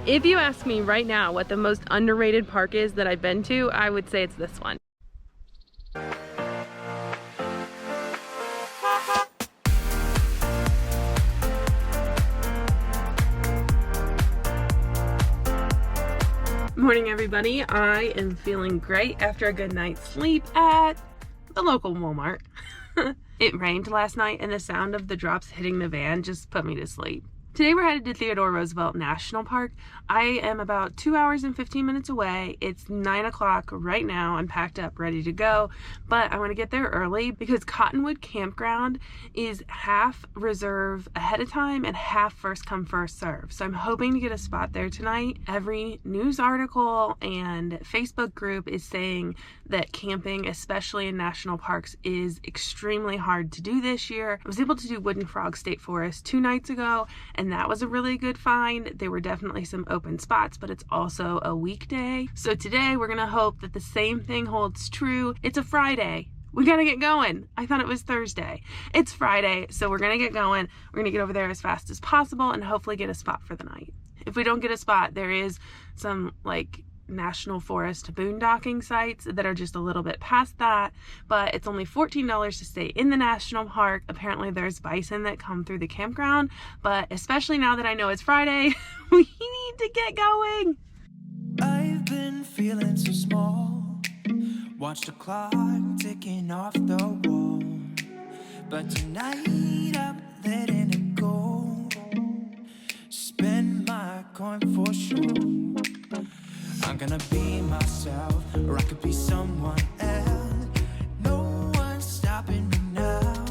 If you ask me right now what the most underrated park is that I've been to, I would say it's this one. Morning everybody, I am feeling great after a good night's sleep at the local Walmart. It rained last night and the sound of the drops hitting the van just put me to sleep. Today we're headed to Theodore Roosevelt National Park. I am about 2 hours and 15 minutes away. It's 9 o'clock right now. I'm packed up, ready to go, but I want to get there early because Cottonwood Campground is half reserve ahead of time and half first come first serve. So I'm hoping to get a spot there tonight. Every news article and Facebook group is saying that camping, especially in national parks, is extremely hard to do this year. I was able to do Wooden Frog State Forest 2 nights ago, and that was a really good find. There were definitely some open spots, but it's also a weekday. So today we're gonna hope that the same thing holds true. It's a Friday. We gotta get going. I thought it was Thursday. It's Friday, so we're gonna get going. We're gonna get over there as fast as possible and hopefully get a spot for the night. If we don't get a spot, there is some national forest boondocking sites that are just a little bit past that, but it's only $14 to stay in the national park. Apparently there's bison that come through the campground, but especially now that I know it's Friday, we need to get going. I've been feeling so small, watch the clock ticking off the wall, but tonight I'm letting it go, spend my coin for sure. I'm gonna be myself, or I could be someone else. No one's stopping me now.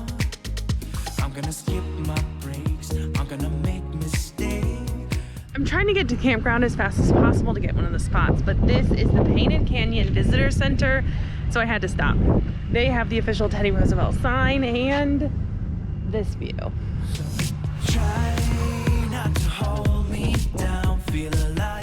I'm gonna skip my breaks, I'm gonna make mistakes. I'm trying to get to campground as fast as possible to get one of the spots, but this is the Painted Canyon Visitor Center, so I had to stop. They have the official Teddy Roosevelt sign and this view. So try not to hold me down, feel alive.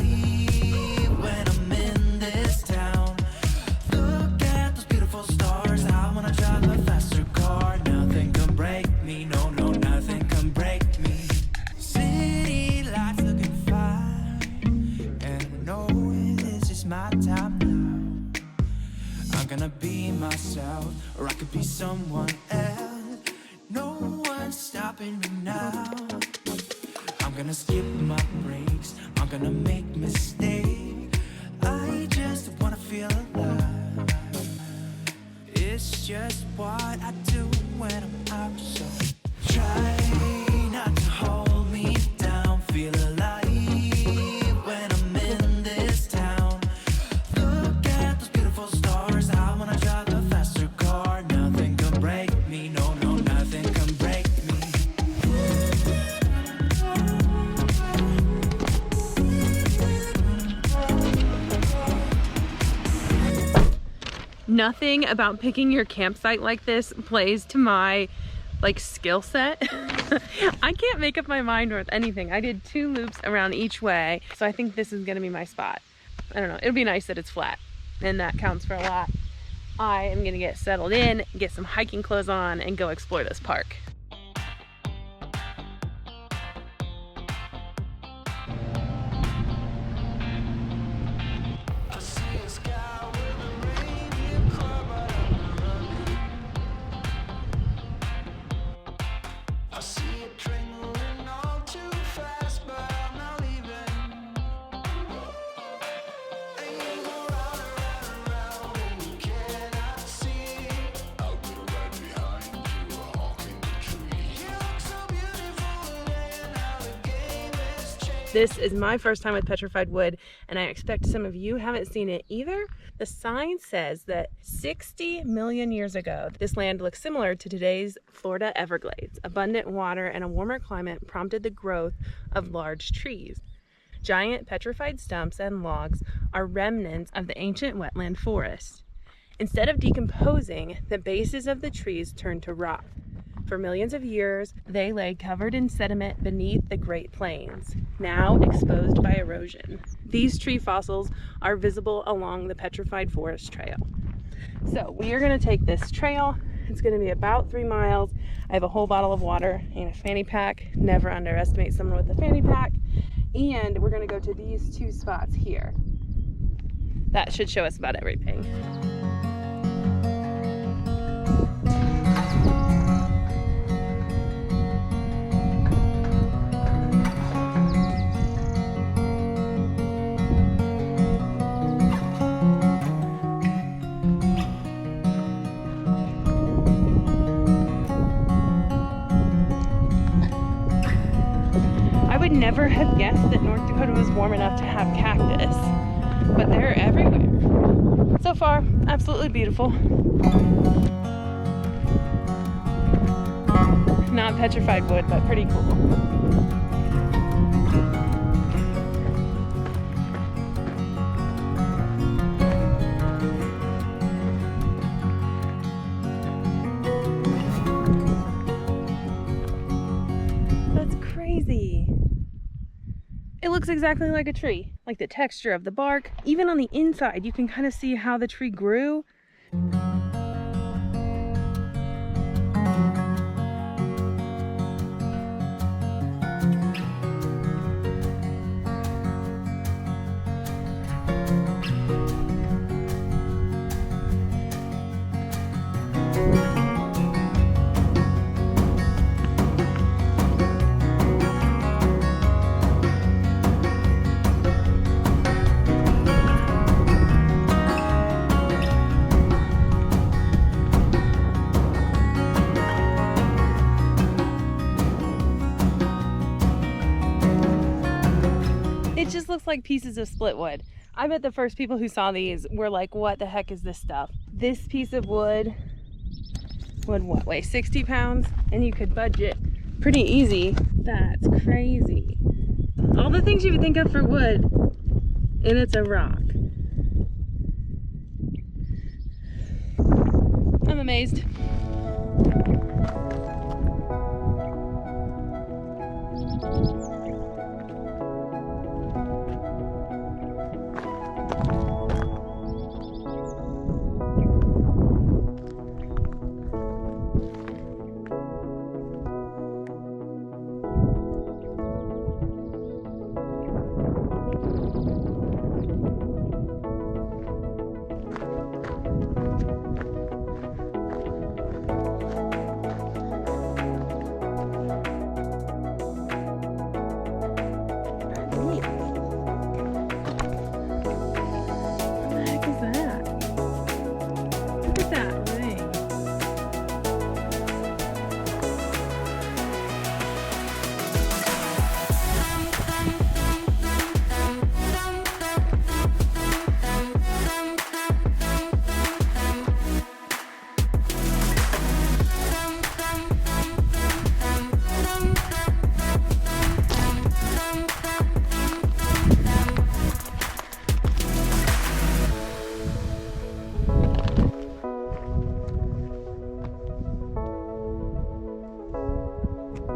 Be myself, or I could be someone else. No one's stopping me now. I'm gonna skip my breaks, I'm gonna make mistakes. I just wanna feel alive. It's just what I do when I'm out. So try not to hold me down, feel alive. Nothing about picking your campsite like this plays to my skill set. I can't make up my mind with anything. I did 2 loops around each way, so I think this is gonna be my spot. I don't know, it'll be nice that it's flat, and that counts for a lot. I am gonna get settled in, get some hiking clothes on, and go explore this park. This is my first time with Petrified Wood, and I expect some of you haven't seen it either. The sign says that 60 million years ago, this land looked similar to today's Florida Everglades. Abundant water and a warmer climate prompted the growth of large trees. Giant petrified stumps and logs are remnants of the ancient wetland forest. Instead of decomposing, the bases of the trees turned to rock. For millions of years, they lay covered in sediment beneath the Great Plains, now exposed by erosion. These tree fossils are visible along the Petrified Forest Trail. So we are going to take this trail. It's going to be about 3 miles. I have a whole bottle of water and a fanny pack. Never underestimate someone with a fanny pack. And we're gonna go to these 2 spots here. That should show us about everything. I would never have guessed that North Dakota was warm enough to have cactus, but they're everywhere. So far, absolutely beautiful. Not petrified wood, but pretty cool. That's crazy. It looks exactly like a tree. Like the texture of the bark. Even on the inside, you can kind of see how the tree grew. It just looks like pieces of split wood. I bet the first people who saw these were like, what the heck is this stuff? This piece of wood would what, weigh 60 pounds? And you could budget pretty easy. That's crazy. All the things you would think of for wood, and it's a rock. I'm amazed.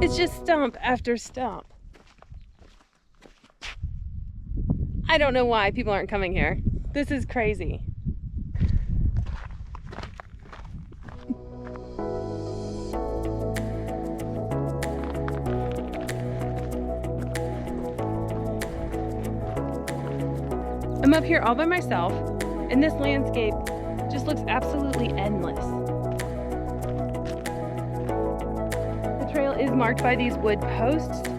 It's just stump after stump. I don't know why people aren't coming here. This is crazy. I'm up here all by myself, and this landscape just looks absolutely endless. The trail is marked by these wood posts.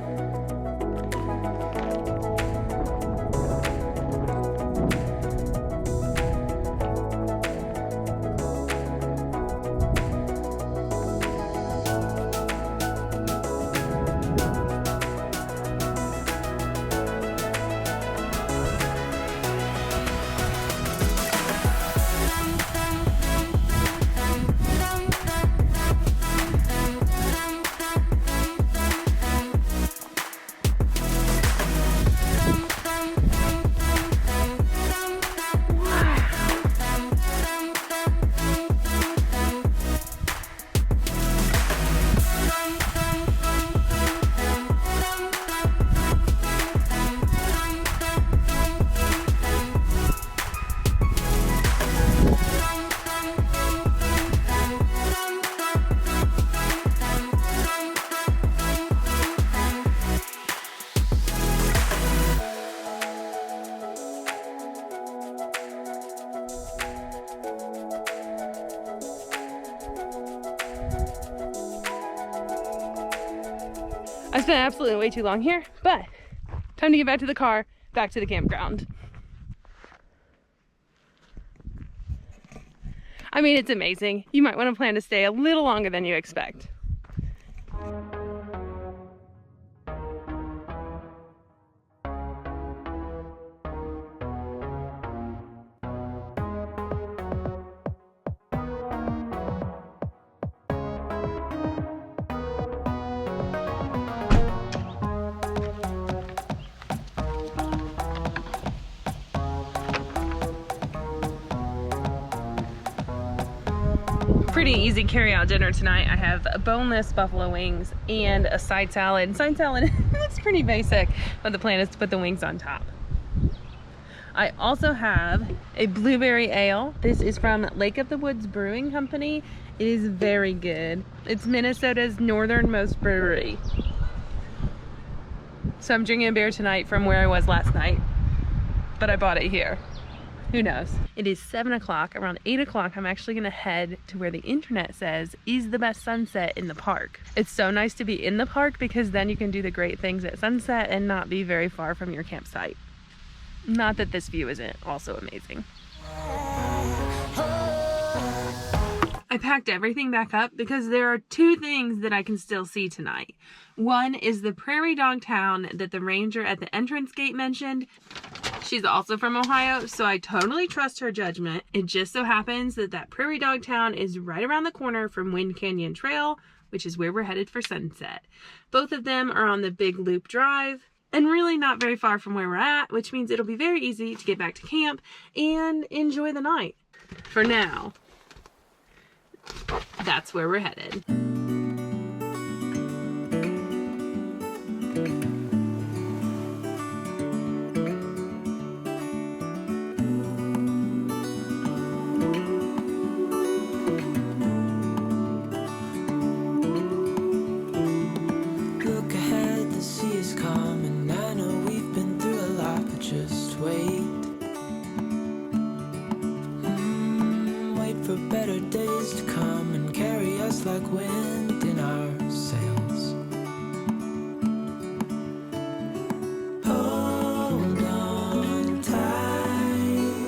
spent absolutely way too long here, but time to get back to the car, back to the campground. I mean, it's amazing. You might want to plan to stay a little longer than you expect. Pretty easy carry-out dinner tonight. I have boneless buffalo wings and a side salad. Side salad looks pretty basic, but the plan is to put the wings on top. I also have a blueberry ale. This is from Lake of the Woods Brewing Company. It is very good. It's Minnesota's northernmost brewery. So I'm drinking a beer tonight from where I was last night, but I bought it here. Who knows? It is 7 o'clock. Around 8 o'clock, I'm actually gonna head to where the internet says is the best sunset in the park. It's so nice to be in the park because then you can do the great things at sunset and not be very far from your campsite. Not that this view isn't also amazing. I packed everything back up because there are two things that I can still see tonight. One is the prairie dog town that the ranger at the entrance gate mentioned. She's also from Ohio, so I totally trust her judgment. It just so happens that that prairie dog town is right around the corner from Wind Canyon Trail, which is where we're headed for sunset. Both of them are on the Big Loop Drive and really not very far from where we're at, which means it'll be very easy to get back to camp and enjoy the night. For now, that's where we're headed. For better days to come and carry us like wind in our sails. Hold on tight,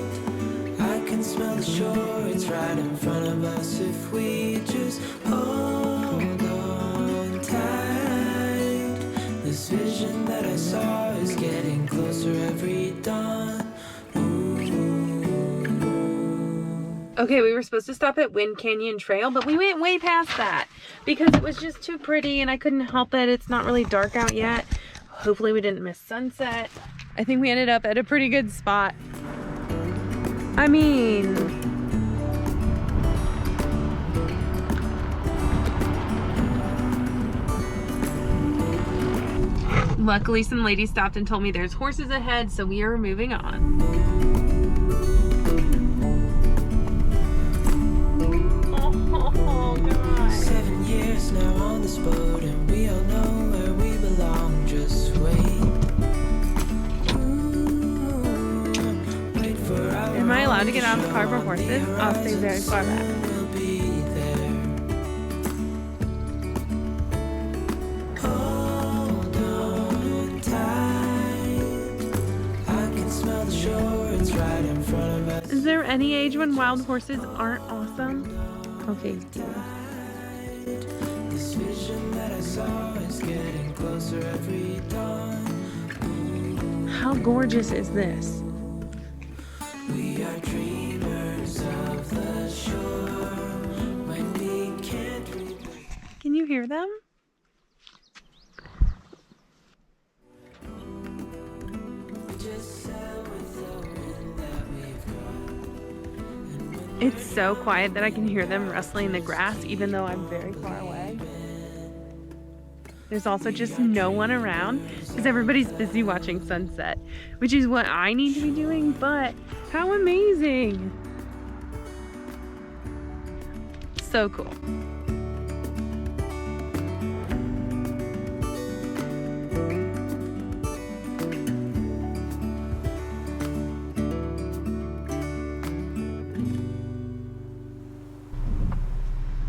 I can smell the shore, it's right in front of us if we just hold on tight. This vision that I saw is getting closer every dawn. Okay, we were supposed to stop at Wind Canyon Trail, but we went way past that because it was just too pretty and I couldn't help it. It's not really dark out yet. Hopefully we didn't miss sunset. I think we ended up at a pretty good spot. I mean, luckily some ladies stopped and told me there's horses ahead, so we are moving on. Now on this boat and we all know where we belong, just wait. Wait for our Am I allowed to get out of the car for horses? I'll stay very far back. We'll be there. Hold on tight, I can smell the shore, it's right in front of us. Is there any age when wild horses aren't awesome? Okay, how gorgeous is this? We are dreamers of the shore when we can't reach. Can you hear them? It's so quiet that I can hear them rustling the grass even though I'm very far away. There's also just no one around because everybody's busy watching sunset, which is what I need to be doing, but how amazing! So cool.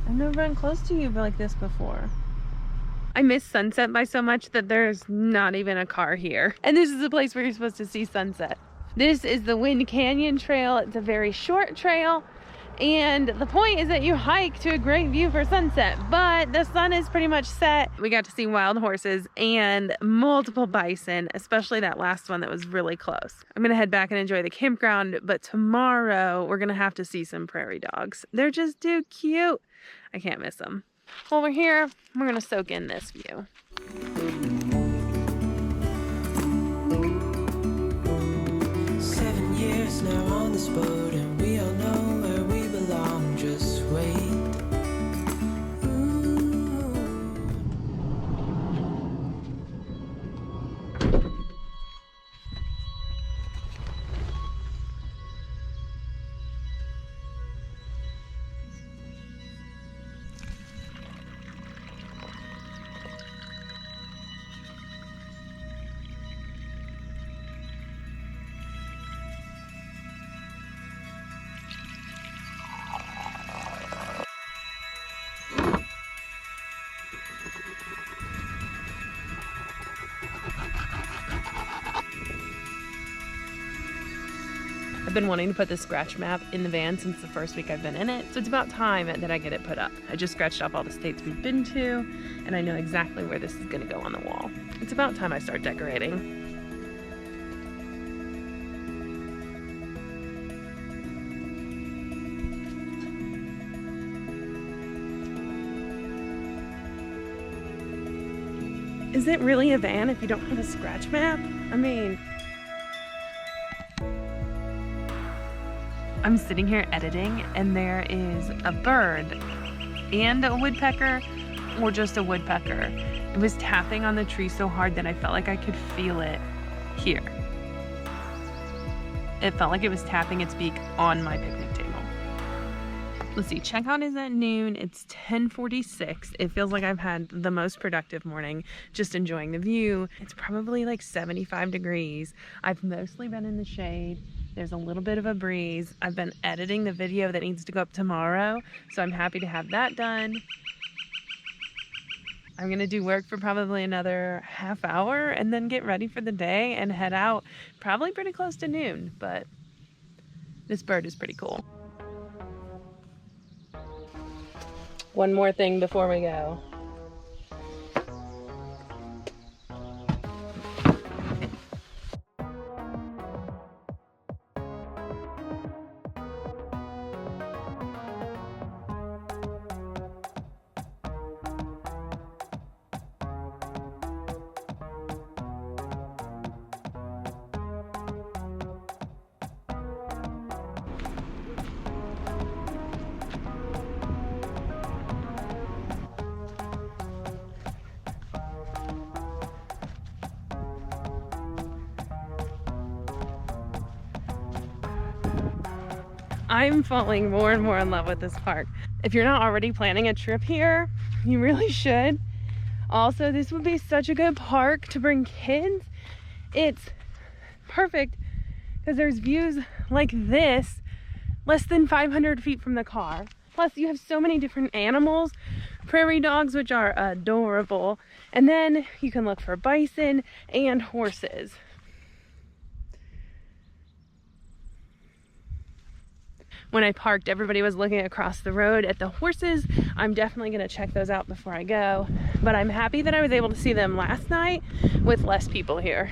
I've never been close to you like this before. I miss sunset by so much that there's not even a car here. And this is the place where you're supposed to see sunset. This is the Wind Canyon Trail. It's a very short trail. And the point is that you hike to a great view for sunset, but the sun is pretty much set. We got to see wild horses and multiple bison, especially that last one that was really close. I'm gonna head back and enjoy the campground, but tomorrow we're gonna have to see some prairie dogs. They're just too cute. I can't miss them. While we're here, we're gonna soak in this view. 7 years now on this boat, and we all know where we belong. Just wait. I've been wanting to put this scratch map in the van since the first week I've been in it, so it's about time that I get it put up. I just scratched off all the states we've been to, and I know exactly where this is gonna go on the wall. It's about time I start decorating. Is it really a van if you don't have a scratch map? I mean, I'm sitting here editing and there is a bird and a woodpecker, or just a woodpecker. It was tapping on the tree so hard that I felt like I could feel it here. It felt like it was tapping its beak on my picnic table. Let's see, checkout is at noon. It's 10:46. It feels like I've had the most productive morning, just enjoying the view. It's probably like 75 degrees. I've mostly been in the shade. There's a little bit of a breeze. I've been editing the video that needs to go up tomorrow, so I'm happy to have that done. I'm gonna do work for probably another half hour and then get ready for the day and head out probably pretty close to noon, but this bird is pretty cool. One more thing before we go. I'm falling more and more in love with this park. If you're not already planning a trip here, you really should. Also, this would be such a good park to bring kids. It's perfect because there's views like this, less than 500 feet from the car. Plus, you have so many different animals, prairie dogs, which are adorable. And then you can look for bison and horses. When I parked, everybody was looking across the road at the horses. I'm definitely gonna check those out before I go, but I'm happy that I was able to see them last night with less people here.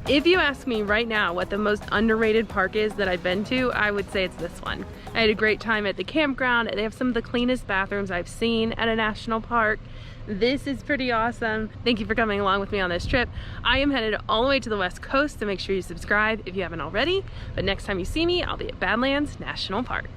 If you ask me right now what the most underrated park is that I've been to, I would say it's this one. I had a great time at the campground. They have some of the cleanest bathrooms I've seen at a national park. This is pretty awesome. Thank you for coming along with me on this trip. I am headed all the way to the West Coast, so make sure you subscribe if you haven't already. But next time you see me, I'll be at Badlands National Park.